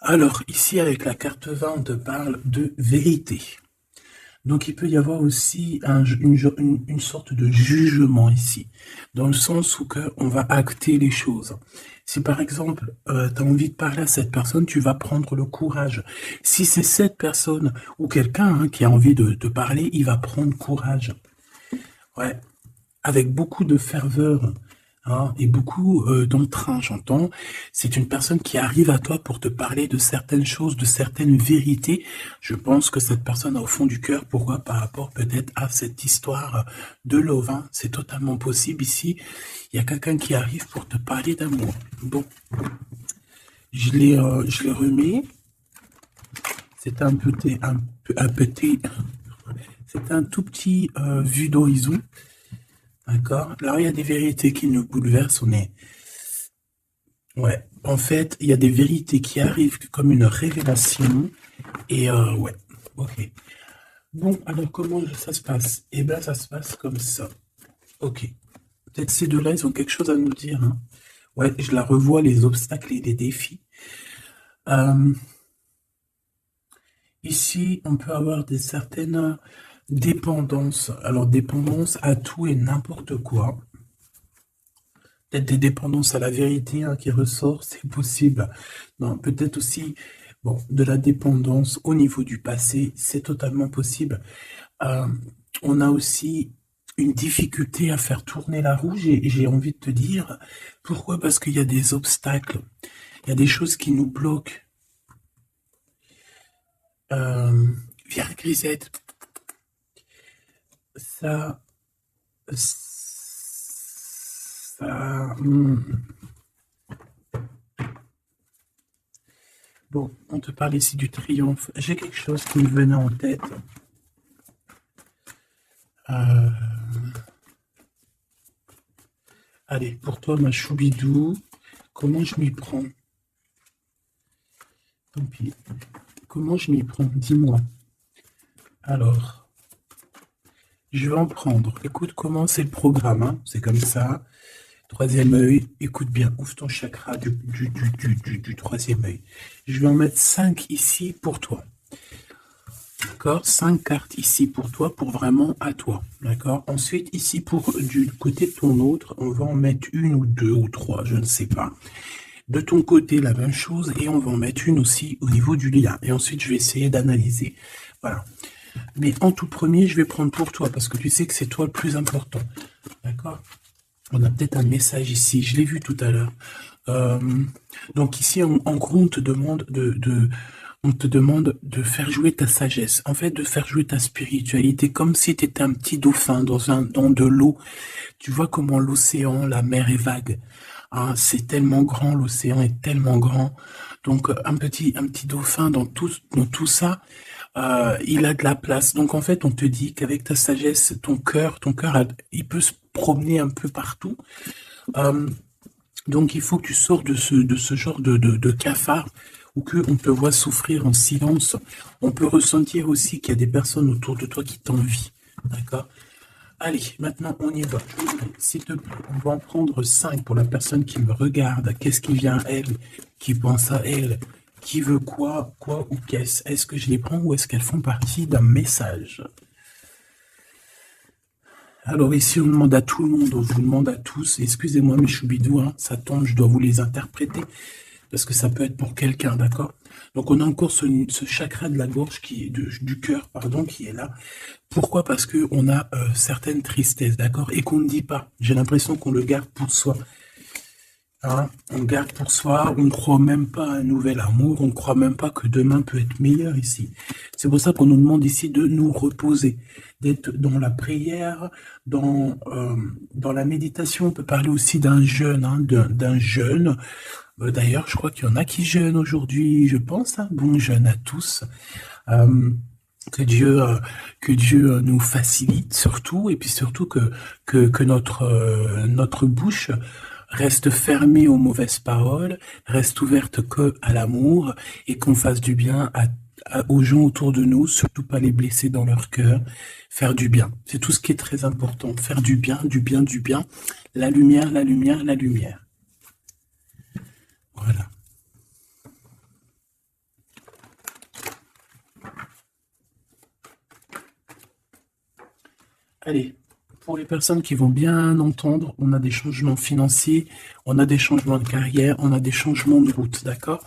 Alors, ici, avec la carte 20, on te parle de vérité. Donc, il peut y avoir aussi une sorte de jugement ici, dans le sens où on va acter les choses. Si par exemple, tu as envie de parler à cette personne, tu vas prendre le courage. Si c'est cette personne ou quelqu'un qui a envie de te parler, il va prendre courage. Ouais, avec beaucoup de ferveur et beaucoup d'entrain, j'entends. C'est une personne qui arrive à toi pour te parler de certaines choses, de certaines vérités. Je pense que cette personne a au fond du cœur, pourquoi par rapport peut-être à cette histoire de love. C'est totalement possible ici. Il y a quelqu'un qui arrive pour te parler d'amour. Bon, je les remets. C'est c'est un tout petit vue d'horizon. D'accord. Alors, il y a des vérités qui nous bouleversent. Ouais. En fait, il y a des vérités qui arrivent comme une révélation. Et ouais. Ok. Bon, alors comment ça se passe? Eh bien, ça se passe comme ça. Ok. Peut-être ces deux-là, ils ont quelque chose à nous dire. Ouais, je la revois, les obstacles et les défis. Ici, on peut avoir des certaines dépendances. Alors, dépendance à tout et n'importe quoi. Peut-être des dépendances à la vérité qui ressort, c'est possible. Non, peut-être aussi de la dépendance au niveau du passé, c'est totalement possible. On a aussi une difficulté à faire tourner la roue, j'ai envie de te dire. Pourquoi? Parce qu'il y a des obstacles, il y a des choses qui nous bloquent. Viens, Grisette. Ça... Bon, on te parle ici du triomphe. J'ai quelque chose qui me venait en tête. Allez, pour toi, ma choubidou, comment je m'y prends? Tant pis. Comment je m'y prends? Dis-moi. Alors, je vais en prendre. Écoute comment c'est le programme. C'est comme ça. Troisième œil, écoute bien, ouvre ton chakra du troisième œil. Je vais en mettre 5 ici pour toi. D'accord? 5 cartes ici pour toi, pour vraiment à toi. D'accord? Ensuite, ici, du côté de ton autre, on va en mettre une ou deux ou trois, je ne sais pas. De ton côté, la même chose, et on va en mettre une aussi au niveau du lien. Et ensuite, je vais essayer d'analyser. Voilà. Mais en tout premier, je vais prendre pour toi, parce que tu sais que c'est toi le plus important. D'accord? On a peut-être un message ici, je l'ai vu tout à l'heure. Donc ici, en gros, on te demande de faire jouer ta sagesse, en fait, de faire jouer ta spiritualité, comme si tu étais un petit dauphin dans de l'eau. Tu vois comment l'océan, la mer est vague. C'est tellement grand, l'océan est tellement grand. Donc un petit dauphin dans tout ça, il a de la place. Donc en fait, on te dit qu'avec ta sagesse, ton cœur, il peut se promener un peu partout. Donc il faut que tu sors de ce genre de cafard où on te voit souffrir en silence. On peut ressentir aussi qu'il y a des personnes autour de toi qui t'envient. D'accord? Allez, maintenant on y va. S'il te plaît, on va en prendre 5 pour la personne qui me regarde. Qu'est-ce qui vient à elle? Qui pense à elle? Qui veut quoi ou qu'est-ce? Est-ce que je les prends ou est-ce qu'elles font partie d'un message? Alors ici, on demande à tout le monde, on vous demande à tous, excusez-moi mes choubidous, ça tombe, je dois vous les interpréter, parce que ça peut être pour quelqu'un, d'accord? Donc on a encore ce chakra de la gorge, du cœur, pardon, qui est là. Pourquoi? Parce que on a certaines tristesses, d'accord? Et qu'on ne dit pas. J'ai l'impression qu'on le garde pour soi. On garde pour soi, on ne croit même pas à un nouvel amour, on ne croit même pas que demain peut être meilleur ici. C'est pour ça qu'on nous demande ici de nous reposer, d'être dans la prière, dans la méditation. On peut parler aussi d'un jeûne, d'un jeûne. D'ailleurs, je crois qu'il y en a qui jeûnent aujourd'hui, je pense. Bon jeûne à tous. Que Dieu nous facilite surtout, et puis surtout que notre bouche reste fermée aux mauvaises paroles, reste ouverte que à l'amour, et qu'on fasse du bien aux gens autour de nous, surtout pas les blesser dans leur cœur, faire du bien. C'est tout ce qui est très important, faire du bien, du bien, du bien, la lumière, la lumière, la lumière. Voilà. Allez, pour les personnes qui vont bien entendre, on a des changements financiers, on a des changements de carrière, on a des changements de route, d'accord?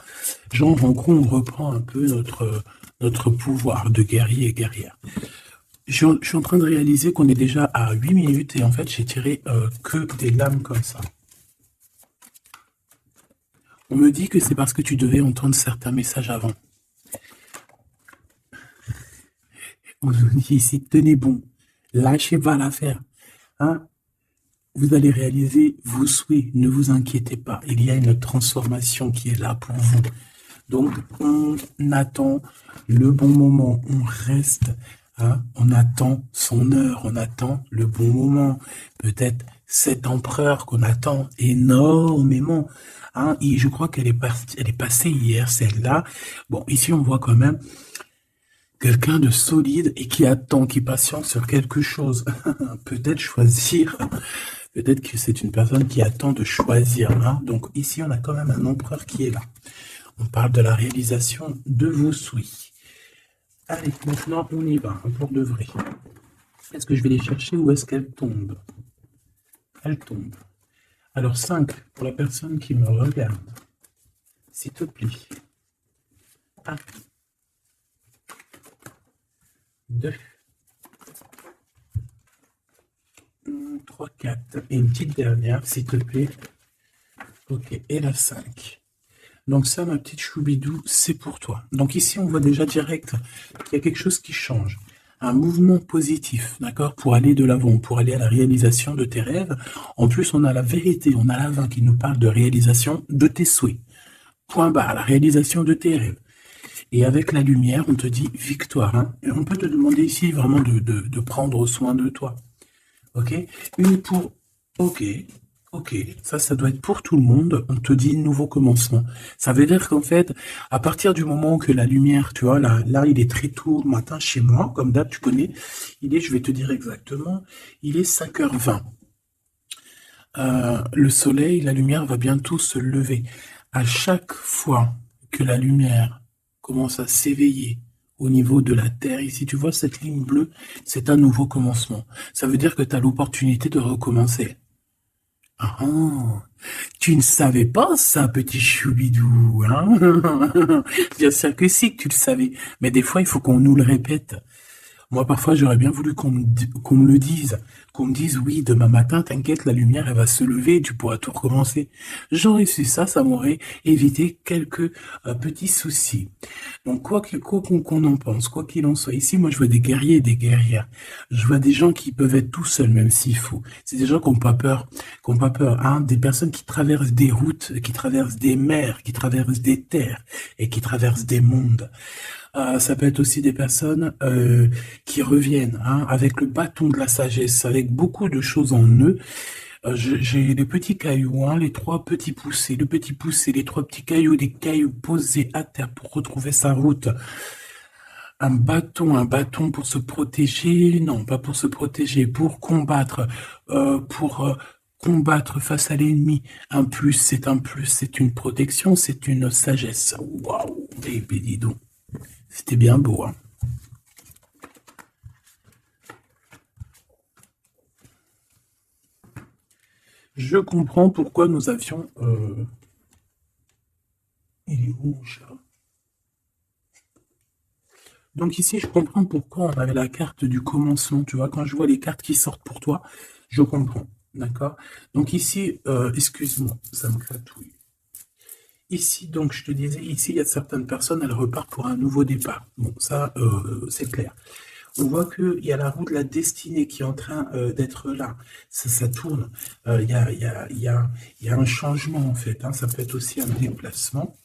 Genre, en gros, on reprend un peu notre pouvoir de guerrier et guerrière. Je suis en train de réaliser qu'on est déjà à 8 minutes et en fait, j'ai tiré que des lames comme ça. On me dit que c'est parce que tu devais entendre certains messages avant. On nous dit ici, tenez bon, lâchez pas l'affaire. Hein? Vous allez réaliser vos souhaits, ne vous inquiétez pas. Il y a une transformation qui est là pour vous. Donc, on attend le bon moment, on reste, hein, on attend son heure, on attend le bon moment. Peut-être cet empereur qu'on attend énormément. Hein, et je crois qu'elle elle est passée hier, celle-là. Bon, ici, on voit quand même quelqu'un de solide et qui attend, qui patiente sur quelque chose. Peut-être choisir. Peut-être que c'est une personne qui attend de choisir. Hein. Donc ici, on a quand même un empereur qui est là. On parle de la réalisation de vos souhaits. Allez, maintenant, on y va, hein, pour de vrai. Est-ce que je vais les chercher ou est-ce qu'elles tombent? Elles tombent. Alors 5, pour la personne qui me regarde. S'il te plaît. 1, 2, 3, 4. Et une petite dernière, s'il te plaît. Ok, et la 5. Donc ça, ma petite choubidou, c'est pour toi. Donc ici, on voit déjà direct qu'il y a quelque chose qui change. Un mouvement positif, d'accord, pour aller de l'avant, pour aller à la réalisation de tes rêves. En plus, on a la vérité, on a la 20 qui nous parle de réalisation de tes souhaits. Point barre, la réalisation de tes rêves. Et avec la lumière, on te dit victoire. Hein. Et on peut te demander ici vraiment de prendre soin de toi. Ok? Une pour... Ok. Ok, ça doit être pour tout le monde. On te dit nouveau commencement. Ça veut dire qu'en fait, à partir du moment que la lumière, tu vois, là, il est très tôt le matin chez moi, comme d'hab, tu connais. Je vais te dire exactement, il est 5h20. Le soleil, la lumière va bientôt se lever. À chaque fois que la lumière commence à s'éveiller au niveau de la Terre, ici, tu vois cette ligne bleue, c'est un nouveau commencement. Ça veut dire que tu as l'opportunité de recommencer. Ah, tu ne savais pas ça, petit choubidou, hein? Bien sûr que si, que tu le savais. Mais des fois, il faut qu'on nous le répète. Moi, parfois, j'aurais bien voulu qu'on me le dise. Qu'on me dise, oui, demain matin, t'inquiète, la lumière, elle va se lever, tu pourras tout recommencer. J'aurais su ça, ça m'aurait évité quelques petits soucis. Donc, quoi qu'on en pense, quoi qu'il en soit, ici, moi, je vois des guerriers et des guerrières. Je vois des gens qui peuvent être tout seuls, même s'il faut. C'est des gens qui n'ont pas peur, hein, des personnes qui traversent des routes, qui traversent des mers, qui traversent des terres et qui traversent des mondes. Ça peut être aussi des personnes qui reviennent, hein, avec le bâton de la sagesse, avec beaucoup de choses en eux. J'ai les petits cailloux, hein, les 3 petits poussés, le petit poussé, les 3 petits cailloux, des cailloux posés à terre pour retrouver sa route. Un bâton pour se protéger, non, pas pour se protéger, pour combattre, combattre face à l'ennemi. Un plus, c'est une protection, c'est une sagesse. Waouh, baby, dis donc. C'était bien beau, hein. Je comprends pourquoi nous avions... Il est où mon chat? Donc ici, je comprends pourquoi on avait la carte du commencement. Tu vois, quand je vois les cartes qui sortent pour toi, je comprends. D'accord? Donc ici, excuse-moi, ça me gratouille. Ici, donc, je te disais, ici, il y a certaines personnes, elles repartent pour un nouveau départ. Bon, ça, c'est clair. On voit qu'il y a la roue de la destinée qui est en train d'être là. Ça tourne. Il y a un changement, en fait. Hein. Ça peut être aussi un déplacement.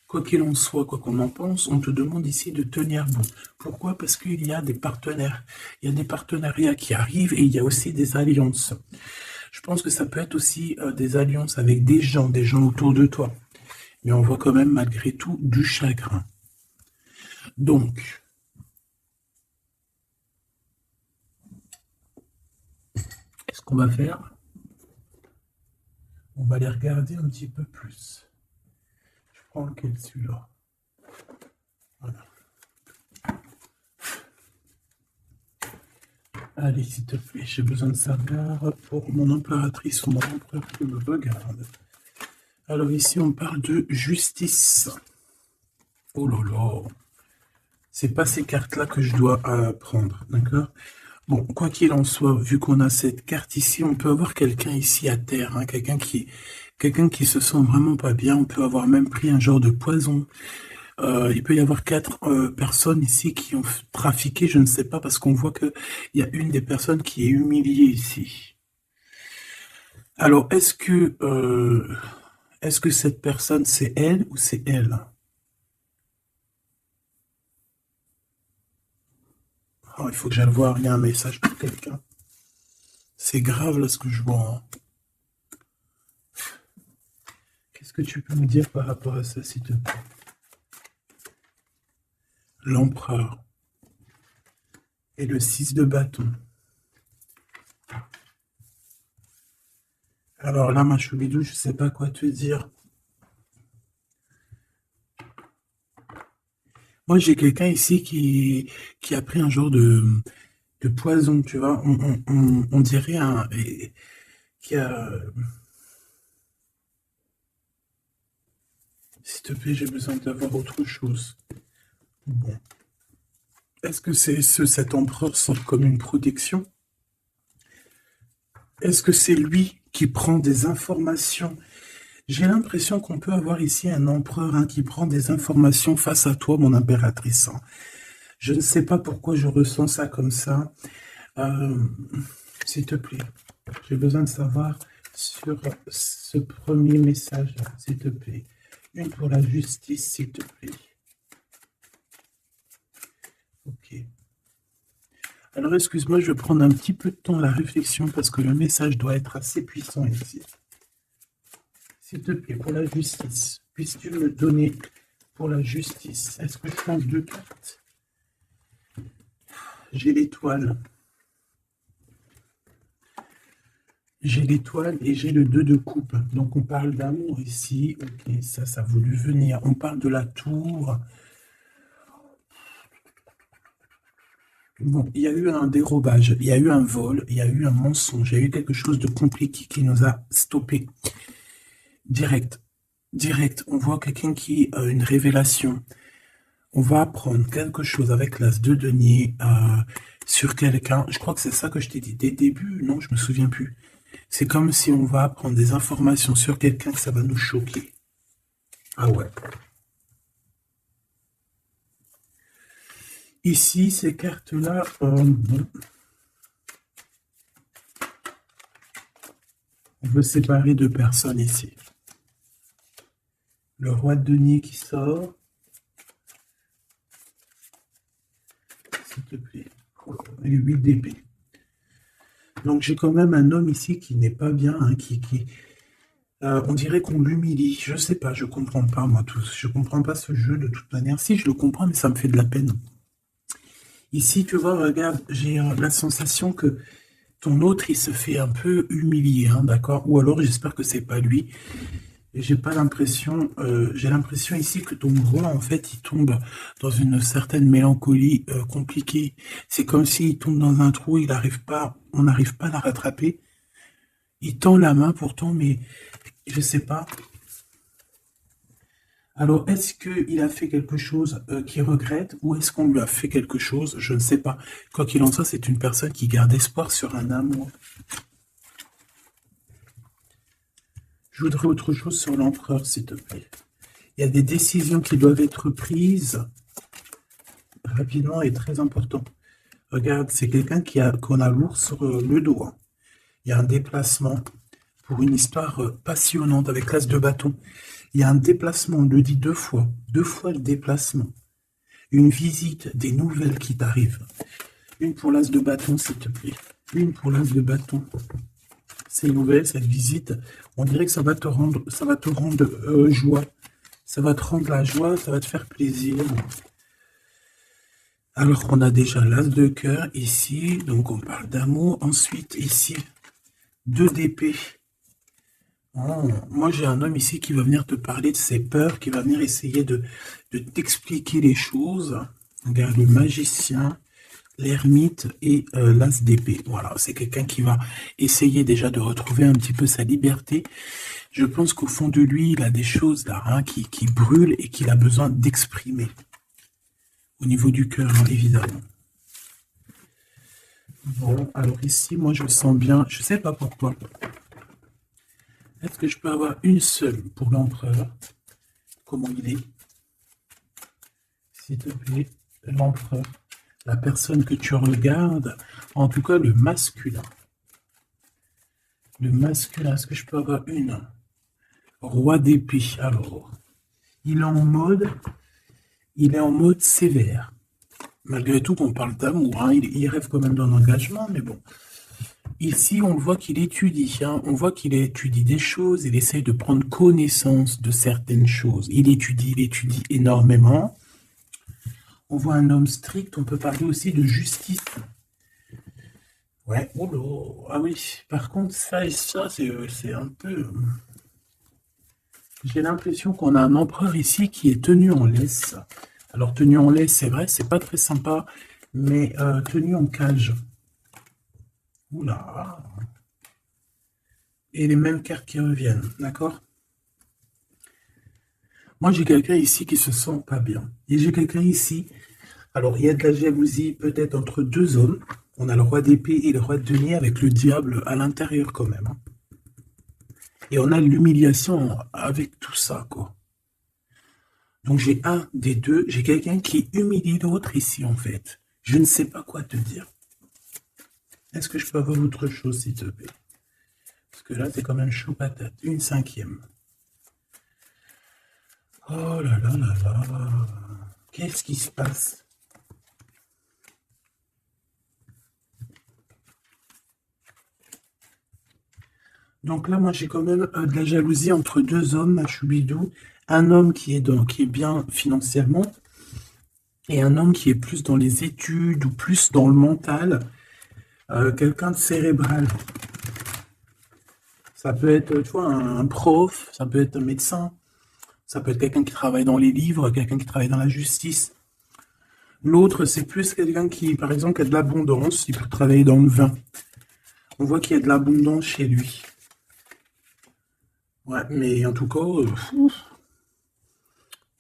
Quoi qu'il en soit, quoi qu'on en pense, on te demande ici de tenir bon. Pourquoi? Parce qu'il y a des partenaires. Il y a des partenariats qui arrivent et il y a aussi des alliances. Je pense que ça peut être aussi des alliances avec des gens autour de toi. Mais on voit quand même malgré tout du chagrin. Donc, ce qu'on va faire, on va les regarder un petit peu plus. Je prends lequel, celui-là. Voilà. Allez, s'il te plaît, j'ai besoin de savoir pour mon impératrice ou mon empereur qui me regarde. Alors ici, on parle de justice. Oh là là. C'est pas ces cartes-là que je dois prendre, d'accord? Bon, quoi qu'il en soit, vu qu'on a cette carte ici, on peut avoir quelqu'un ici à terre, hein, quelqu'un qui se sent vraiment pas bien. On peut avoir même pris un genre de poison. Il peut y avoir 4 personnes ici qui ont trafiqué, je ne sais pas, parce qu'on voit qu'il y a une des personnes qui est humiliée ici. Alors, est-ce que cette personne, c'est elle ou c'est elle? Oh, il faut que j'aille voir, il y a un message pour quelqu'un. C'est grave là ce que je vois. Hein. Qu'est-ce que tu peux me dire par rapport à ça, s'il te plaît? L'empereur. Et le 6 de bâton. Alors là, ma choubidou, je sais pas quoi te dire. Moi, j'ai quelqu'un ici qui a pris un genre de poison, tu vois. On dirait qui a... S'il te plaît, j'ai besoin d'avoir autre chose. Bon. Est-ce que cet empereur sent comme une protection? Est-ce que c'est lui qui prend des informations? J'ai l'impression qu'on peut avoir ici un empereur qui prend des informations face à toi, mon impératrice. Je ne sais pas pourquoi je ressens ça comme ça. S'il te plaît, j'ai besoin de savoir sur ce premier message, s'il te plaît. Une pour la justice, s'il te plaît. Ok. Alors, excuse-moi, je vais prendre un petit peu de temps à la réflexion parce que le message doit être assez puissant ici. S'il te plaît, pour la justice, puisses-tu me donner pour la justice? Est-ce que je change de carte? J'ai l'étoile. J'ai l'étoile et j'ai le 2 de coupe. Donc, on parle d'amour ici. Ok, ça a voulu venir. On parle de la tour. Bon, il y a eu un dérobage, il y a eu un vol, il y a eu un mensonge, il y a eu quelque chose de compliqué qui nous a stoppés. Direct, on voit quelqu'un qui a une révélation. On va apprendre quelque chose avec l'as de denier sur quelqu'un. Je crois que c'est ça que je t'ai dit dès le début. Non, je me souviens plus. C'est comme si on va apprendre des informations sur quelqu'un que ça va nous choquer. Ah ouais. Ici, ces cartes-là, on veut séparer deux personnes ici. Le roi de denier qui sort. S'il te plaît. Et 8 d'épée. Donc j'ai quand même un homme ici qui n'est pas bien, on dirait qu'on l'humilie. Je sais pas, je comprends pas moi tous. Je comprends pas ce jeu de toute manière. Si, je le comprends, mais ça me fait de la peine. Ici, tu vois, regarde, j'ai la sensation que ton autre, il se fait un peu humilier, d'accord? Ou alors, j'espère que c'est pas lui. J'ai pas l'impression, j'ai l'impression ici que ton roi, en fait, il tombe dans une certaine mélancolie compliquée. C'est comme s'il tombe dans un trou, on n'arrive pas à la rattraper. Il tend la main pourtant, mais je sais pas. Alors, est-ce qu'il a fait quelque chose qu'il regrette ou est-ce qu'on lui a fait quelque chose? Je ne sais pas. Quoi qu'il en soit, c'est une personne qui garde espoir sur un amour. Je voudrais autre chose sur l'empereur, s'il te plaît. Il y a des décisions qui doivent être prises rapidement et très important. Regarde, c'est quelqu'un qu'on a lourd sur le dos. Il y a un déplacement pour une histoire passionnante avec l'as de bâton. Il y a un déplacement, on le dit deux fois le déplacement. Une visite, des nouvelles qui t'arrivent. Une pour l'as de bâton, s'il te plaît. Une pour l'as de bâton. Ces nouvelles, cette visite, on dirait que ça va te rendre joie. Ça va te rendre la joie, ça va te faire plaisir. Alors on a déjà l'as de cœur ici, donc on parle d'amour. Ensuite, ici, 2 d'épée. Oh, moi j'ai un homme ici qui va venir te parler de ses peurs, qui va venir essayer de t'expliquer les choses. Regarde le magicien, l'ermite et l'as d'épée. Voilà, c'est quelqu'un qui va essayer déjà de retrouver un petit peu sa liberté. Je pense qu'au fond de lui, il a des choses là hein, qui brûlent et qu'il a besoin d'exprimer. Au niveau du cœur, hein, évidemment. Bon, alors ici, moi je sens bien, je sais pas pourquoi. Est-ce que je peux avoir une seule pour l'empereur? Comment il est? S'il te plaît, l'empereur. La personne que tu regardes, en tout cas le masculin. Le masculin, est-ce que je peux avoir une? Roi d'épée, alors. Il est en mode sévère. Malgré tout qu'on parle d'amour, hein, il rêve quand même d'un engagement, mais bon. Ici, on voit qu'il étudie, hein, on voit qu'il étudie des choses, il essaye de prendre connaissance de certaines choses. Il étudie énormément. On voit un homme strict, on peut parler aussi de justice. Ouais, oh là, ah oui, par contre, ça et ça, c'est un peu... J'ai l'impression qu'on a un empereur ici qui est tenu en laisse. Alors, tenu en laisse, c'est vrai, c'est pas très sympa, mais tenu en cage. Oula. Et les mêmes cartes qui reviennent, d'accord? Moi, j'ai quelqu'un ici qui se sent pas bien. Et j'ai quelqu'un ici, alors il y a de la jalousie peut-être entre deux hommes. On a le roi d'épée et le roi de denier avec le diable à l'intérieur quand même. Hein. Et on a l'humiliation avec tout ça, quoi. Donc j'ai un des deux, j'ai quelqu'un qui humilie l'autre ici en fait. Je ne sais pas quoi te dire. Est-ce que je peux avoir autre chose s'il te plaît? Parce que là c'est quand même chaud patate. Une cinquième. Oh là là là là. Qu'est-ce qui se passe? Donc là, moi, j'ai quand même de la jalousie entre deux hommes à Choubidou. Un homme qui est bien financièrement et un homme qui est plus dans les études ou plus dans le mental. Quelqu'un de cérébral. Ça peut être, tu vois, un prof, ça peut être un médecin, ça peut être quelqu'un qui travaille dans les livres, quelqu'un qui travaille dans la justice. L'autre, c'est plus quelqu'un qui, par exemple, a de l'abondance, il peut travailler dans le vin. On voit qu'il y a de l'abondance chez lui. Ouais, mais en tout cas,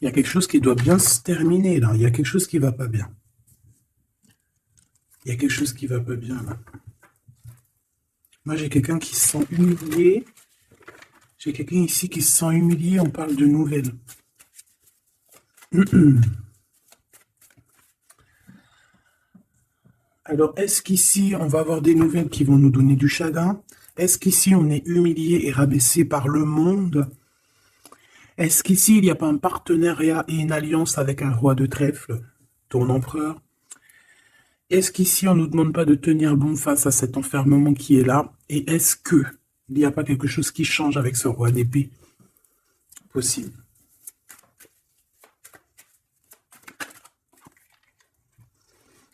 il y a quelque chose qui doit bien se terminer, là. Il y a quelque chose qui va pas bien. Il y a quelque chose qui va pas bien, là. Moi, j'ai quelqu'un qui se sent humilié. J'ai quelqu'un ici qui se sent humilié. On parle de nouvelles. Alors, est-ce qu'ici, on va avoir des nouvelles qui vont nous donner du chagrin? Est-ce qu'ici, on est humilié et rabaissé par le monde? Est-ce qu'ici, il n'y a pas un partenariat et une alliance avec un roi de trèfle, ton empereur? Est-ce qu'ici, on ne nous demande pas de tenir bon face à cet enfermement qui est là? Et est-ce que il n'y a pas quelque chose qui change avec ce roi d'épée? Possible.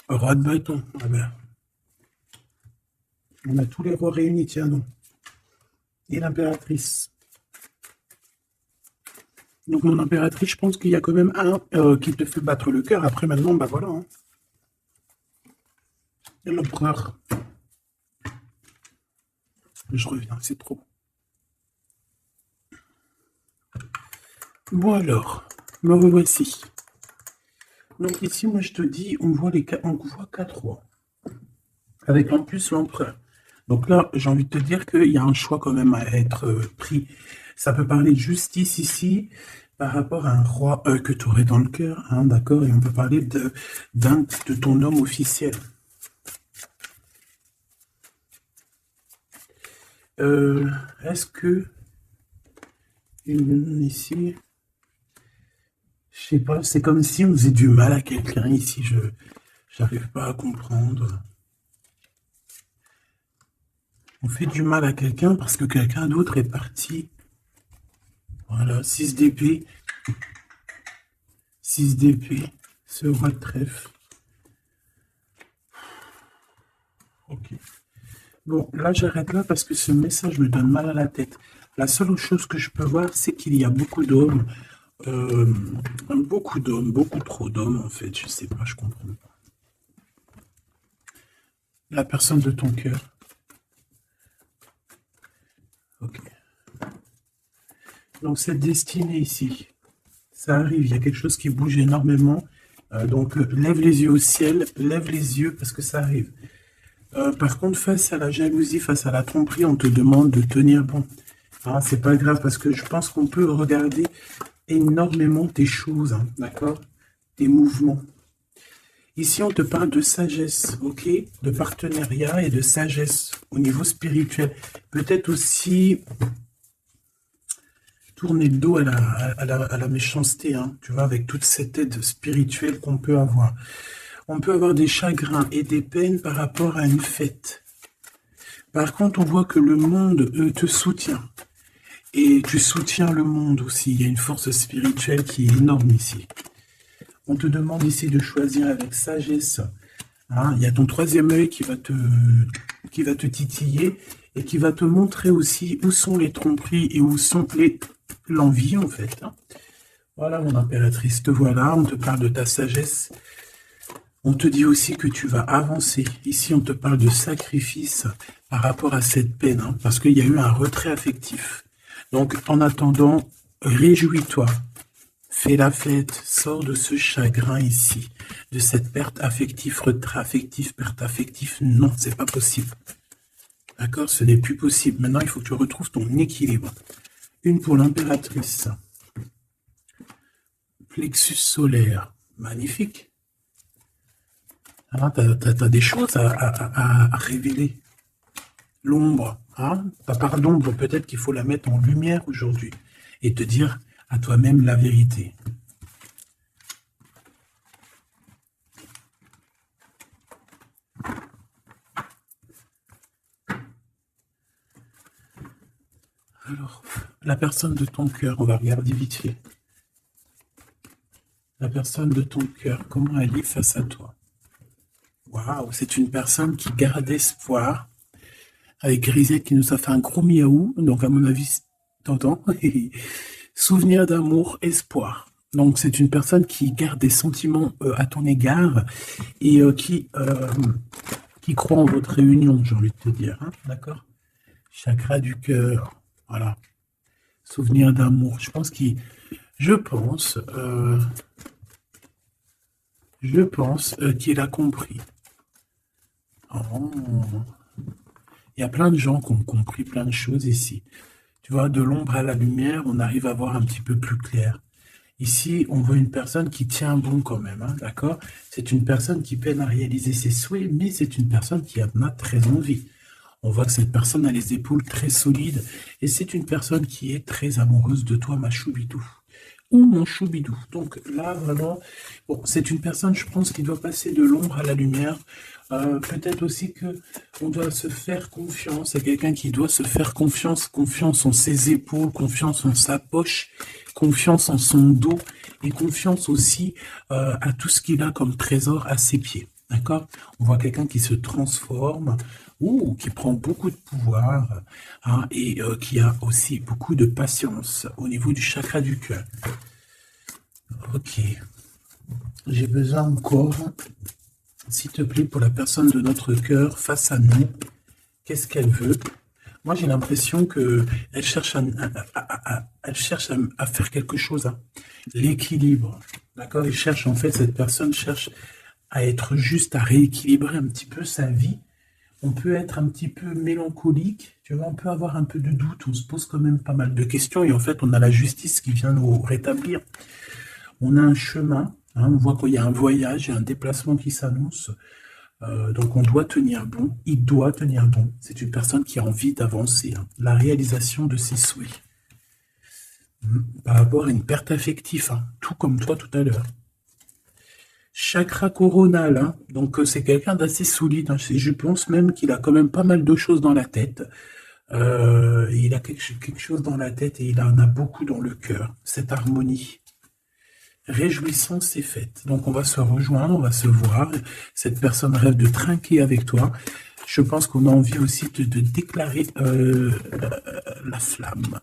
Roi de bâton. Ah ben. On a tous les rois réunis, tiens donc. Et l'impératrice. Donc mon impératrice, je pense qu'il y a quand même un qui te fait battre le cœur. Après maintenant, bah voilà. Hein. Et l'empereur. Je reviens, c'est trop. Bon alors, me revoici. Donc ici, moi je te dis, on voit 4 rois. Avec en plus l'empereur. Donc là, j'ai envie de te dire qu'il y a un choix quand même à être pris. Ça peut parler de justice ici, par rapport à un roi que tu aurais dans le cœur, hein, d'accord? Et on peut parler de ton homme officiel. Est-ce que ici, je sais pas, c'est comme si on faisait du mal à quelqu'un ici, je n'arrive pas à comprendre. On fait du mal à quelqu'un parce que quelqu'un d'autre est parti. Voilà, 6 d'épée. 6 d'épée, ce roi de trèfle. Ok. Bon, là j'arrête là parce que ce message me donne mal à la tête. La seule chose que je peux voir, c'est qu'il y a beaucoup d'hommes. Beaucoup d'hommes, beaucoup trop d'hommes en fait. Je sais pas, je comprends pas. la personne de ton cœur. Ok. Donc cette destinée ici, ça arrive, il y a quelque chose qui bouge énormément. Donc lève les yeux au ciel, lève les yeux parce que ça arrive. Par contre, face à la jalousie, face à la tromperie, on te demande de tenir bon. Ah, c'est pas grave parce que je pense qu'on peut regarder énormément tes choses, hein, d'accord? Tes mouvements. Ici, on te parle de sagesse, ok? De partenariat et de sagesse au niveau spirituel. Peut-être aussi tourner le dos à la méchanceté, hein, tu vois, avec toute cette aide spirituelle qu'on peut avoir. On peut avoir des chagrins et des peines par rapport à une fête. Par contre, on voit que le monde te soutient. Et tu soutiens le monde aussi. Il y a une force spirituelle qui est énorme ici. On te demande ici de choisir avec sagesse. Hein, il y a ton troisième œil qui va te titiller et qui va te montrer aussi où sont les tromperies et où sont l'envie en fait. Hein. Voilà mon impératrice, te voilà, on te parle de ta sagesse. On te dit aussi que tu vas avancer. Ici, on te parle de sacrifice par rapport à cette peine, hein, parce qu'il y a eu un retrait affectif. Donc, en attendant, réjouis-toi. Fais la fête, sors de ce chagrin ici, de cette perte affective, retrait affectif, perte affective. Non, c'est pas possible. D'accord? Ce n'est plus possible. Maintenant, il faut que tu retrouves ton équilibre. Une pour l'impératrice. Plexus solaire. Magnifique. Ah, tu as des choses à révéler. L'ombre, hein? Ta part d'ombre, peut-être qu'il faut la mettre en lumière aujourd'hui et te dire à toi-même la vérité. Alors, la personne de ton cœur, on va regarder vite fait. La personne de ton cœur, comment elle est face à toi? Waouh, c'est une personne qui garde espoir, avec Grisette qui nous a fait un gros miaou, donc à mon avis, t'entends? Souvenir d'amour, espoir. Donc c'est une personne qui garde des sentiments à ton égard et qui croit en votre réunion, j'ai envie de te dire, hein, d'accord? Chakra du cœur, voilà. Souvenir d'amour, je pense qu'il a compris. Oh. Il y a plein de gens qui ont compris plein de choses ici. Tu vois, de l'ombre à la lumière, on arrive à voir un petit peu plus clair. Ici, on voit une personne qui tient bon quand même, hein, d'accord? C'est une personne qui peine à réaliser ses souhaits, mais c'est une personne qui en a très envie. On voit que cette personne a les épaules très solides, et c'est une personne qui est très amoureuse de toi, ma choubidou. Ou mon choubidou. Donc là, vraiment, bon, c'est une personne, je pense, qui doit passer de l'ombre à la lumière. Peut-être aussi que on doit se faire confiance. C'est quelqu'un qui doit se faire confiance, confiance en ses épaules, confiance en sa poche, confiance en son dos et confiance aussi à tout ce qu'il a comme trésor à ses pieds. D'accord? On voit quelqu'un qui se transforme ou qui prend beaucoup de pouvoir hein, et qui a aussi beaucoup de patience au niveau du chakra du cœur. Ok. J'ai besoin encore, s'il te plaît, pour la personne de notre cœur face à nous, qu'est-ce qu'elle veut? Moi, j'ai l'impression qu'elle cherche à faire quelque chose. Hein. L'équilibre. D'accord? Cette personne cherche à être juste, à rééquilibrer un petit peu sa vie. On peut être un petit peu mélancolique, tu vois, on peut avoir un peu de doute, on se pose quand même pas mal de questions et en fait, on a la justice qui vient nous rétablir. On a un chemin, hein, on voit qu'il y a un voyage, il y a un déplacement qui s'annonce. Donc on doit tenir bon, il doit tenir bon. C'est une personne qui a envie d'avancer, hein, la réalisation de ses souhaits. Par rapport à une perte affective, hein, tout comme toi tout à l'heure. Chakra coronal, hein, donc c'est quelqu'un d'assez solide. Hein, je pense même qu'il a quand même pas mal de choses dans la tête. Il a quelque chose dans la tête et il en a beaucoup dans le cœur. Cette harmonie. Réjouissance est faite. Donc on va se rejoindre, on va se voir. Cette personne rêve de trinquer avec toi. Je pense qu'on a envie aussi de déclarer la flamme.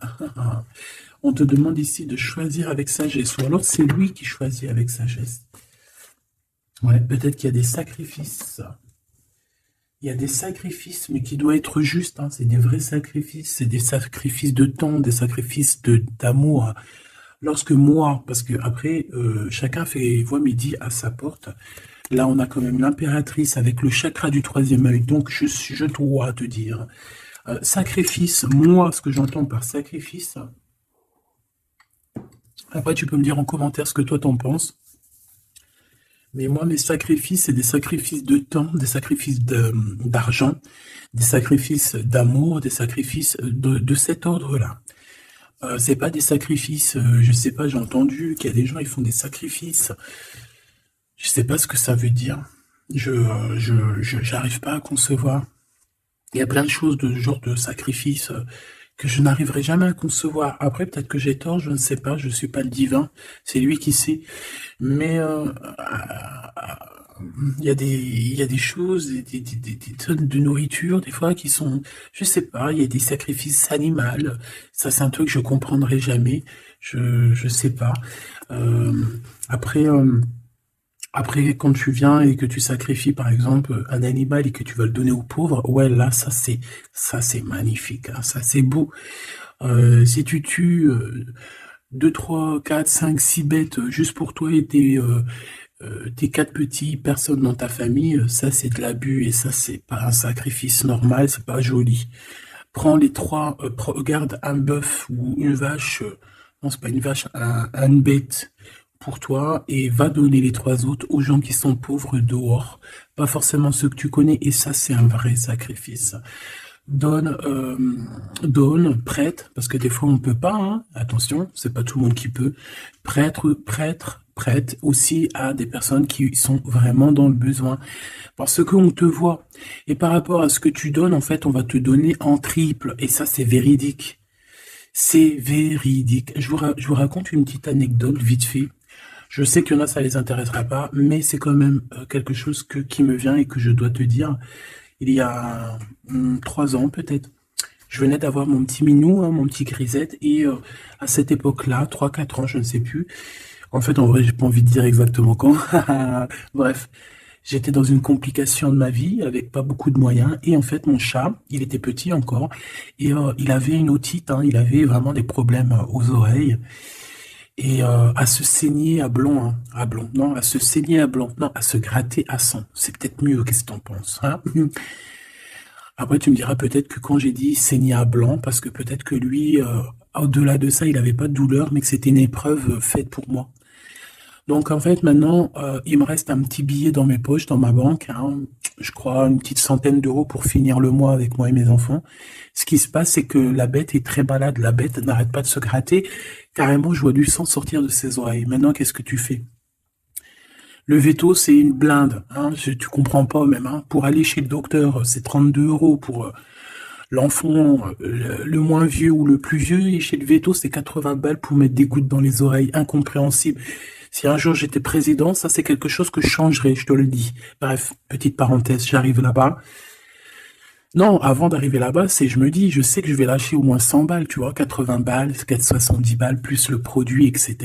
On te demande ici de choisir avec sagesse. Ou alors c'est lui qui choisit avec sagesse. Ouais, peut-être qu'il y a des sacrifices. Il y a des sacrifices, mais qui doivent être justes, hein. C'est des vrais sacrifices, c'est des sacrifices de temps, des sacrifices d'amour. Lorsque moi, parce que après, chacun voit midi à sa porte. Là, on a quand même l'impératrice avec le chakra du troisième œil. Donc, je dois te dire, sacrifice, moi, ce que j'entends par sacrifice, après, tu peux me dire en commentaire ce que toi t'en penses. Mais moi, mes sacrifices, c'est des sacrifices de temps, des sacrifices d'argent, des sacrifices d'amour, des sacrifices de cet ordre-là. C'est pas des sacrifices, je sais pas, j'ai entendu qu'il y a des gens, ils font des sacrifices. Je sais pas ce que ça veut dire. J'arrive pas à concevoir. Il y a plein de choses de ce genre de sacrifice que je n'arriverai jamais à concevoir. Après, peut-être que j'ai tort, je ne sais pas, je suis pas le divin, c'est lui qui sait. Mais il y a des choses, des tonnes de nourriture, des fois, qui sont, je sais pas, il y a des sacrifices animaux. Ça, c'est un truc que je comprendrai jamais. Je sais pas. Après, quand tu viens et que tu sacrifies, par exemple, un animal et que tu vas le donner aux pauvres, ouais, là, ça, c'est magnifique, hein, ça, c'est beau. Si tu tues 2, 3, 4, 5, 6 bêtes juste pour toi et tes 4 petits personnes dans ta famille, ça, c'est de l'abus et ça, c'est pas un sacrifice normal, c'est pas joli. Prends les 3, regarde un bœuf ou une vache, non, c'est pas une vache, une bête pour toi et va donner les 3 autres aux gens qui sont pauvres dehors, pas forcément ceux que tu connais, et ça, c'est un vrai sacrifice. Donne, prête, parce que des fois on peut pas, hein, attention, c'est pas tout le monde qui peut, prête aussi à des personnes qui sont vraiment dans le besoin, parce qu'on te voit, et par rapport à ce que tu donnes, en fait, on va te donner en triple, et ça, c'est véridique. C'est véridique. Je vous raconte une petite anecdote, vite fait. Je sais qu'il y en a, ça les intéressera pas, mais c'est quand même quelque chose qui me vient et que je dois te dire. Il y a 3 ans, peut-être, je venais d'avoir mon petit minou, hein, mon petit grisette, et à cette époque-là, 3-4 ans, je ne sais plus. En fait, en vrai, j'ai pas envie de dire exactement quand. Bref, j'étais dans une complication de ma vie, avec pas beaucoup de moyens, et en fait, mon chat, il était petit encore, et il avait une otite, hein, il avait vraiment des problèmes aux oreilles, et à se saigner à blanc, hein, non, à se saigner à blanc, non, à se gratter à sang. C'est peut-être mieux, qu'est-ce que t'en penses, hein? Après, tu me diras peut-être que quand j'ai dit saigner à blanc, parce que peut-être que lui, au-delà de ça, il n'avait pas de douleur, mais que c'était une épreuve faite pour moi. Donc en fait, maintenant, il me reste un petit billet dans mes poches, dans ma banque, hein, je crois une petite centaine d'euros pour finir le mois avec moi et mes enfants. Ce qui se passe, c'est que la bête est très malade, la bête n'arrête pas de se gratter, carrément, je vois du sang sortir de ses oreilles. Maintenant, qu'est-ce que tu fais? Le veto, c'est une blinde, hein, tu comprends pas même, hein. Pour aller chez le docteur, c'est 32 euros pour l'enfant le moins vieux ou le plus vieux, et chez le veto, c'est 80 balles pour mettre des gouttes dans les oreilles, incompréhensible. Si un jour j'étais président, ça c'est quelque chose que je changerais, je te le dis. Bref, petite parenthèse, j'arrive là-bas. Non, avant d'arriver là-bas, je me dis, je sais que je vais lâcher au moins 100 balles, tu vois, 80 balles, 70 balles, plus le produit, etc.,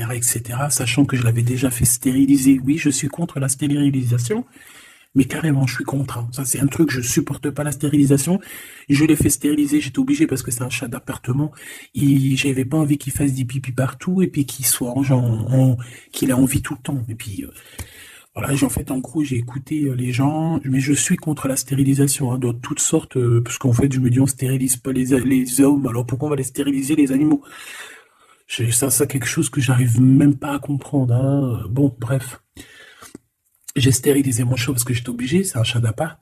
sachant que je l'avais déjà fait stériliser. Oui, je suis contre la stérilisation, mais carrément, je suis contre, hein. Ça, c'est un truc, je supporte pas la stérilisation. Je l'ai fait stériliser, j'étais obligé parce que c'est un chat d'appartement. J'avais pas envie qu'il fasse des pipis partout et puis qu'il soit qu'il ait envie tout le temps. Et puis, voilà, en fait, en gros, j'ai écouté les gens, mais je suis contre la stérilisation, hein, de toutes sortes, parce qu'en fait, je me dis, on stérilise pas les hommes, alors pourquoi on va les stériliser, les animaux? Ça, quelque chose que j'arrive même pas à comprendre, hein. Bon, bref. J'ai stérilisé mon chat parce que j'étais obligé, c'est un chat d'appart.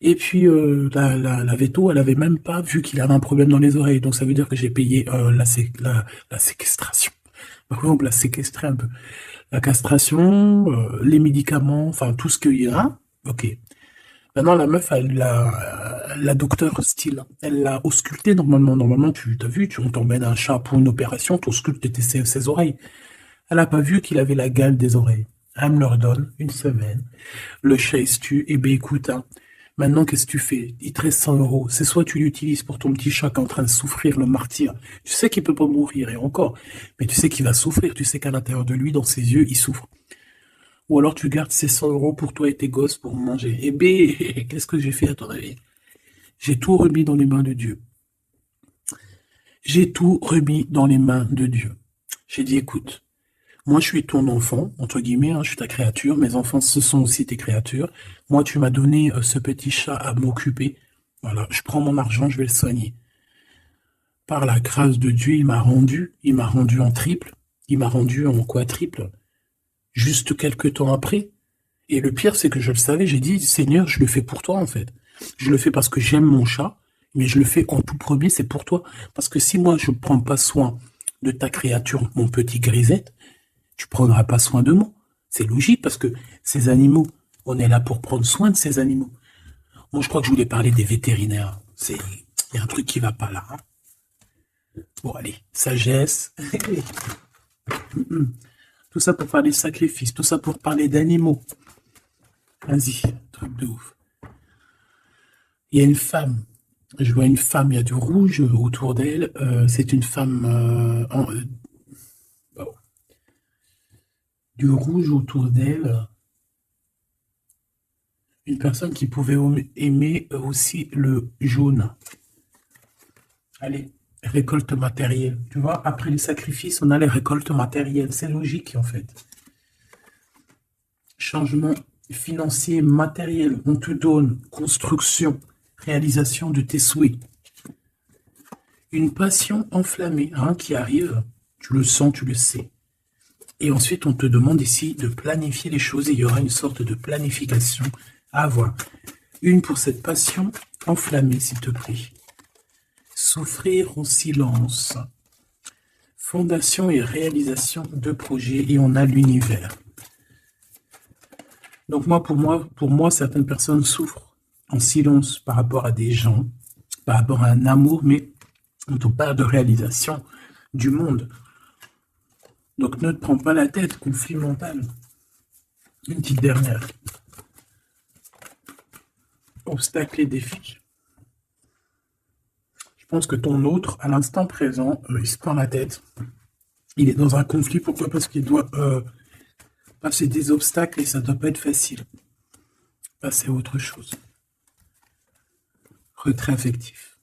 Et puis la veto, elle avait même pas vu qu'il avait un problème dans les oreilles. Donc ça veut dire que j'ai payé la séquestration. Par contre, on l'a séquestré un peu. La castration, les médicaments, enfin tout ce qu'il y a. Ok. Maintenant la meuf, la docteur style, elle l'a ausculté normalement. Normalement, tu t'as vu, on t'emmène un chat pour une opération, tu auscultes ses oreilles. Elle a pas vu qu'il avait la gale des oreilles. Elle me leur donne une semaine. Le chat il se tue. Eh ben écoute, hein, maintenant qu'est-ce que tu fais? Il te reste 100 euros. C'est soit tu l'utilises pour ton petit chat qui est en train de souffrir, le martyr. Tu sais qu'il peut pas mourir et encore, mais tu sais qu'il va souffrir. Tu sais qu'à l'intérieur de lui, dans ses yeux, il souffre. Ou alors tu gardes ces 100 euros pour toi et tes gosses pour manger. Eh bien, qu'est-ce que j'ai fait à ton avis? J'ai tout remis dans les mains de Dieu. J'ai tout remis dans les mains de Dieu. J'ai dit, écoute, moi je suis ton enfant, entre guillemets, hein, je suis ta créature, mes enfants ce sont aussi tes créatures. Moi tu m'as donné ce petit chat à m'occuper. Voilà, je prends mon argent, je vais le soigner. Par la grâce de Dieu, il m'a rendu en triple, il m'a rendu en quadruple, juste quelques temps après. Et le pire, c'est que je le savais, j'ai dit, Seigneur, je le fais pour toi en fait. Je le fais parce que j'aime mon chat, mais je le fais en tout premier, c'est pour toi. Parce que si moi je ne prends pas soin de ta créature, mon petit grisette, tu prendras pas soin de moi. C'est logique parce que ces animaux, on est là pour prendre soin de ces animaux. Moi, je crois que je voulais parler des vétérinaires. Il y a un truc qui va pas là. Hein. Bon, allez, sagesse. Tout ça pour parler de sacrifices, tout ça pour parler d'animaux. Vas-y, truc de ouf. Il y a une femme. Je vois une femme, il y a du rouge autour d'elle. C'est une femme du rouge autour d'elle. Une personne qui pouvait aimer aussi le jaune. Allez, récolte matérielle. Tu vois, après les sacrifices, on a les récoltes matérielles. C'est logique, en fait. Changement financier, matériel. On te donne construction, réalisation de tes souhaits. Une passion enflammée hein, qui arrive. Tu le sens, tu le sais. Et ensuite, on te demande ici de planifier les choses. Et il y aura une sorte de planification à avoir. Une pour cette passion enflammée, s'il te plaît. Souffrir en silence. Fondation et réalisation de projets. Et on a l'univers. Donc pour moi, certaines personnes souffrent en silence par rapport à des gens, par rapport à un amour, mais on te parle de réalisation du monde. Donc ne te prends pas la tête, conflit mental. Une petite dernière. Obstacles et défis. Je pense que ton autre, à l'instant présent, il se prend la tête. Il est dans un conflit. Pourquoi? Parce qu'il doit passer des obstacles et ça ne doit pas être facile. Passer à autre chose. Retrait affectif.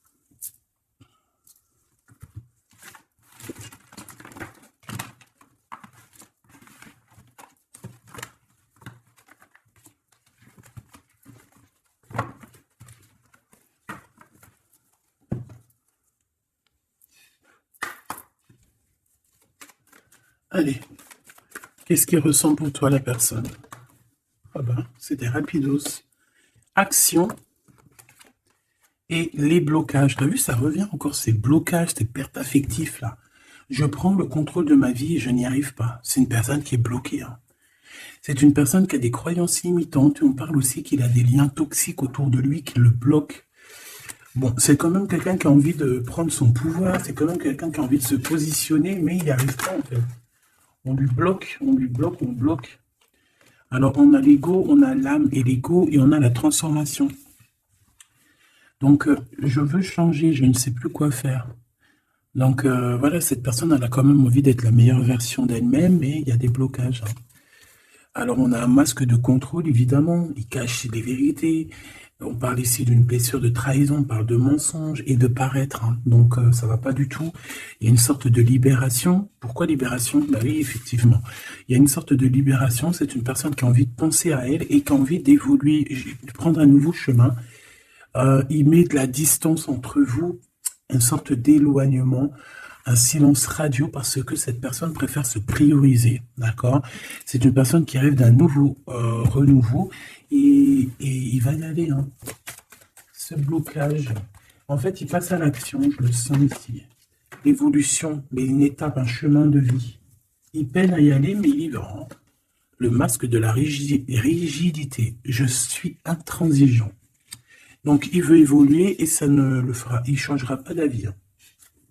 Allez, qu'est-ce qui ressent pour toi la personne? Ah ben, c'était rapidos. Action et les blocages. T'as vu, ça revient encore, ces blocages, ces pertes affectives là. Je prends le contrôle de ma vie et je n'y arrive pas. C'est une personne qui est bloquée. Hein. C'est une personne qui a des croyances limitantes. On parle aussi qu'il a des liens toxiques autour de lui qui le bloquent. Bon, c'est quand même quelqu'un qui a envie de prendre son pouvoir. C'est quand même quelqu'un qui a envie de se positionner, mais il n'y arrive pas en fait. On lui bloque, on lui bloque, on bloque. Alors, on a l'ego, on a l'âme et l'ego, et on a la transformation. Donc, je veux changer, je ne sais plus quoi faire. Donc, voilà, cette personne, elle a quand même envie d'être la meilleure version d'elle-même, mais il y a des blocages. Hein. Alors, on a un masque de contrôle, évidemment, il cache les vérités. On parle ici d'une blessure de trahison, on parle de mensonge et de paraître. Hein. Donc, ça va pas du tout. Il y a une sorte de libération. Pourquoi libération? Bah oui, effectivement. Il y a une sorte de libération. C'est une personne qui a envie de penser à elle et qui a envie d'évoluer, de prendre un nouveau chemin. Il met de la distance entre vous, une sorte d'éloignement, un silence radio parce que cette personne préfère se prioriser, d'accord? C'est une personne qui rêve d'un nouveau renouveau et il va y aller. Hein. Ce blocage, en fait, il passe à l'action, je le sens ici. L'évolution, mais une étape, un chemin de vie. Il peine à y aller, mais il y va. Hein. Le masque de la rigidité. Je suis intransigeant. Donc, il veut évoluer et ça ne le fera. Il ne changera pas d'avis. Hein.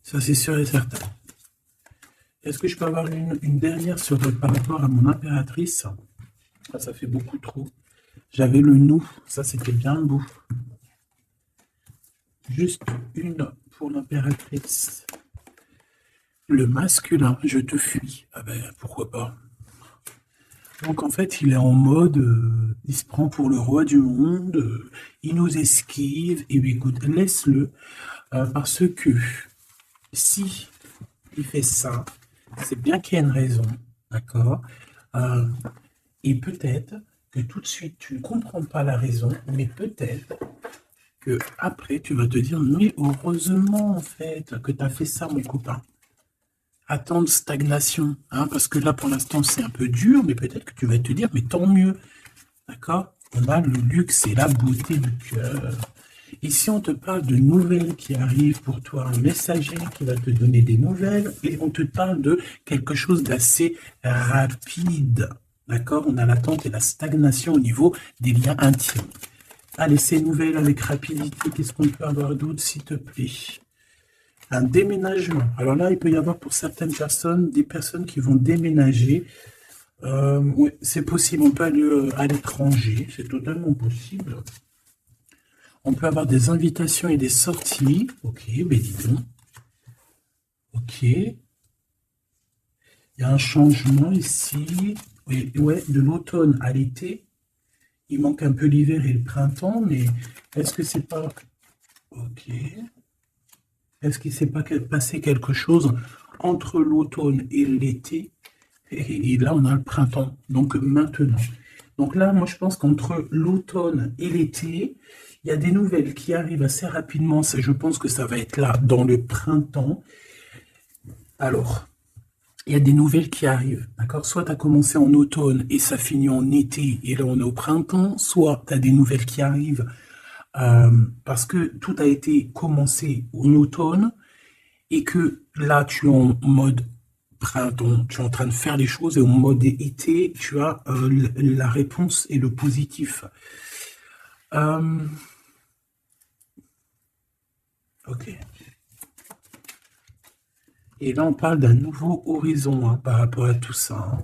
Ça, c'est sûr et certain. Est-ce que je peux avoir une dernière par rapport à mon impératrice? Ça fait beaucoup trop. J'avais le nous. Ça, c'était bien beau. Juste une pour l'impératrice. Le masculin, je te fuis. Ah ben, pourquoi pas. Donc en fait, il est en mode, il se prend pour le roi du monde, il nous esquive, et bien écoute, laisse-le, parce que si il fait ça, c'est bien qu'il y a une raison, d'accord? Euh, et peut-être que tout de suite, tu ne comprends pas la raison, mais peut-être que après tu vas te dire, mais heureusement en fait que tu as fait ça, mon copain. Attendre stagnation, hein, parce que là pour l'instant c'est un peu dur, mais peut-être que tu vas te dire, mais tant mieux, d'accord? On a le luxe et la beauté du cœur. Ici on te parle de nouvelles qui arrivent pour toi, un messager qui va te donner des nouvelles, et on te parle de quelque chose d'assez rapide, d'accord? On a l'attente et la stagnation au niveau des liens intimes. Allez, ces nouvelles avec rapidité, qu'est-ce qu'on peut avoir d'autre, s'il te plaît? Un déménagement. Alors là, il peut y avoir pour certaines personnes, des personnes qui vont déménager. Oui, c'est possible, on peut aller à l'étranger, c'est totalement possible. On peut avoir des invitations et des sorties. Ok, ben dis donc. Ok. Il y a un changement ici. Oui, ouais, de l'automne à l'été. Il manque un peu l'hiver et le printemps, mais est-ce que c'est pas... Ok. Est-ce qu'il ne s'est pas passé quelque chose entre l'automne et l'été? Et là, on a le printemps, donc maintenant. Donc là, moi, je pense qu'entre l'automne et l'été, il y a des nouvelles qui arrivent assez rapidement. Je pense que ça va être là, dans le printemps. Alors, il y a des nouvelles qui arrivent, d'accord? Soit tu as commencé en automne et ça finit en été, et là, on est au printemps. Soit tu as des nouvelles qui arrivent parce que tout a été commencé en automne et que là, tu es en mode printemps, tu es en train de faire les choses, et en mode été, tu as la réponse et le positif. Ok. Et là, on parle d'un nouveau horizon, hein, par rapport à tout ça, hein.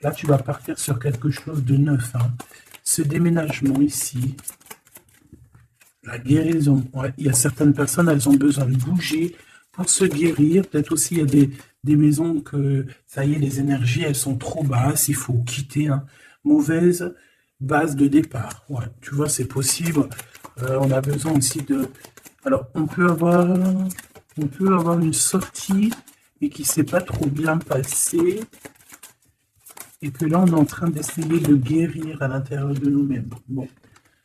Là, tu vas partir sur quelque chose de neuf, hein. Ce déménagement ici, la guérison. Ouais, il y a certaines personnes, elles ont besoin de bouger pour se guérir. Peut-être aussi, il y a des maisons que, ça y est, les énergies, elles sont trop basses, il faut quitter, hein. Mauvaise base de départ. Ouais, tu vois, c'est possible. On a besoin aussi de... Alors, on peut avoir une sortie, mais qui ne s'est pas trop bien passée, et que là, on est en train d'essayer de guérir à l'intérieur de nous-mêmes. Bon.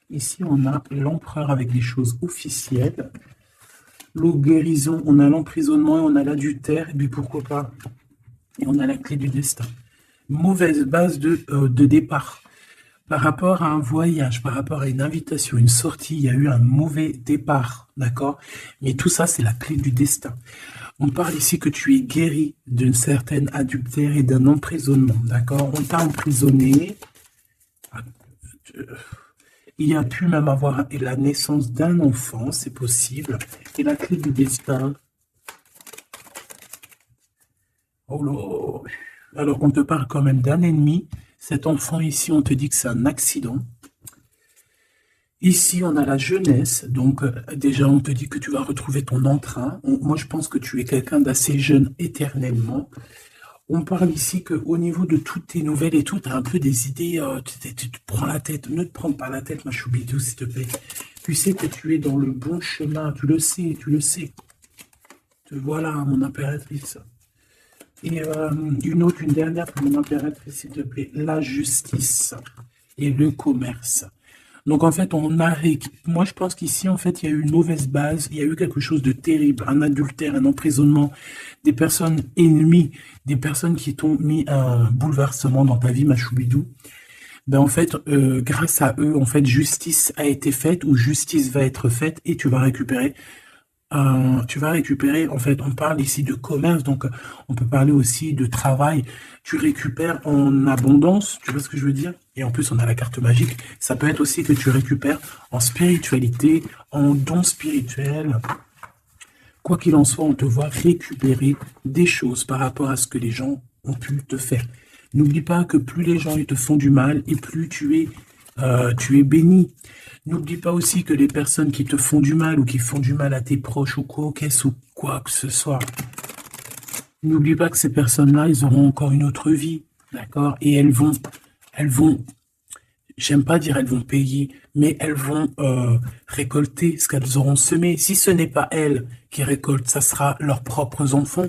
Ici, on a l'empereur avec des choses officielles. L'eau guérison, on a l'emprisonnement, on a l'adultère, et puis pourquoi pas. Et on a la clé du destin. Mauvaise base de départ. Par rapport à un voyage, par rapport à une invitation, une sortie, il y a eu un mauvais départ, d'accord? Mais tout ça, c'est la clé du destin. On parle ici que tu es guéri d'une certaine adultère et d'un emprisonnement, d'accord? On t'a emprisonné. Il y a pu même avoir la naissance d'un enfant, c'est possible. Et la clé du destin. Oh là. Alors qu'on te parle quand même d'un ennemi. Cet enfant ici, on te dit que c'est un accident. Ici, on a la jeunesse. Donc, déjà, on te dit que tu vas retrouver ton entrain. Moi, je pense que tu es quelqu'un d'assez jeune éternellement. On parle ici qu'au niveau de toutes tes nouvelles et tout, tu as un peu des idées, tu te prends la tête. Ne te prends pas la tête, ma choubidou, s'il te plaît. Tu sais que tu es dans le bon chemin, tu le sais, tu le sais. Voilà, mon impératrice. Et une dernière pour mon impératrice, s'il te plaît. La justice et le commerce. Donc en fait, moi je pense qu'ici, en fait, il y a eu une mauvaise base, il y a eu quelque chose de terrible, un adultère, un emprisonnement, des personnes ennemies, des personnes qui t'ont mis un bouleversement dans ta vie, ma choubidou. Ben en fait, grâce à eux, en fait, justice a été faite, ou justice va être faite, et tu vas récupérer, en fait, on parle ici de commerce, donc on peut parler aussi de travail. Tu récupères en abondance, tu vois ce que je veux dire? Et en plus, on a la carte magique. Ça peut être aussi que tu récupères en spiritualité, en dons spirituels. Quoi qu'il en soit, on te voit récupérer des choses par rapport à ce que les gens ont pu te faire. N'oublie pas que plus les gens ils te font du mal, et plus tu es béni. N'oublie pas aussi que les personnes qui te font du mal, ou qui font du mal à tes proches, ou quoi que ce soit, n'oublie pas que ces personnes-là, ils auront encore une autre vie, d'accord? Et elles vont elles vont, j'aime pas dire elles vont payer, mais elles vont récolter ce qu'elles auront semé. Si ce n'est pas elles qui récoltent, ça sera leurs propres enfants.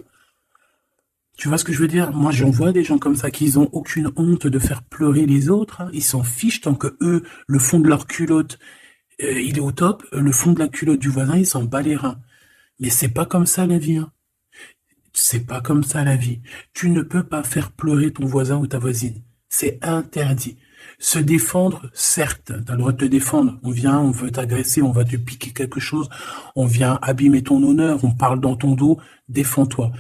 Tu vois ce que je veux dire? Moi, j'en vois des gens comme ça qui ont aucune honte de faire pleurer les autres, hein. Ils s'en fichent tant que eux, le fond de leur culotte, il est au top. Le fond de la culotte du voisin, il s'en bat les reins. Mais c'est pas comme ça la vie, hein. C'est pas comme ça la vie. Tu ne peux pas faire pleurer ton voisin ou ta voisine. C'est interdit. Se défendre, certes, t'as le droit de te défendre. On vient, on veut t'agresser, on va te piquer quelque chose, on vient abîmer ton honneur, on parle dans ton dos, défends-toi.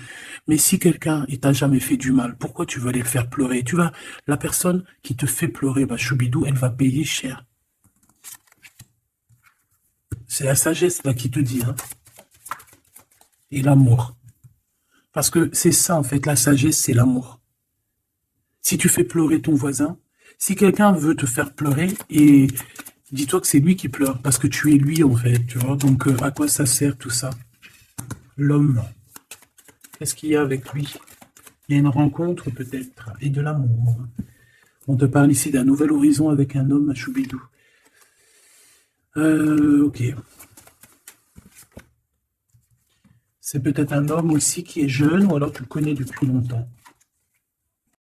Mais si quelqu'un, il t'a jamais fait du mal, pourquoi tu veux aller le faire pleurer? Tu vas, la personne qui te fait pleurer, bah, choubidou, elle va payer cher. C'est la sagesse, là, qui te dit, hein. Et l'amour. Parce que c'est ça, en fait, la sagesse, c'est l'amour. Si tu fais pleurer ton voisin, si quelqu'un veut te faire pleurer, et dis-toi que c'est lui qui pleure, parce que tu es lui, en fait, tu vois. Donc, à quoi ça sert, tout ça? L'homme. Qu'est-ce qu'il y a avec lui? Il y a une rencontre, peut-être, et de l'amour. On te parle ici d'un nouvel horizon avec un homme à Choubidou. Ok. C'est peut-être un homme aussi qui est jeune, ou alors tu le connais depuis longtemps.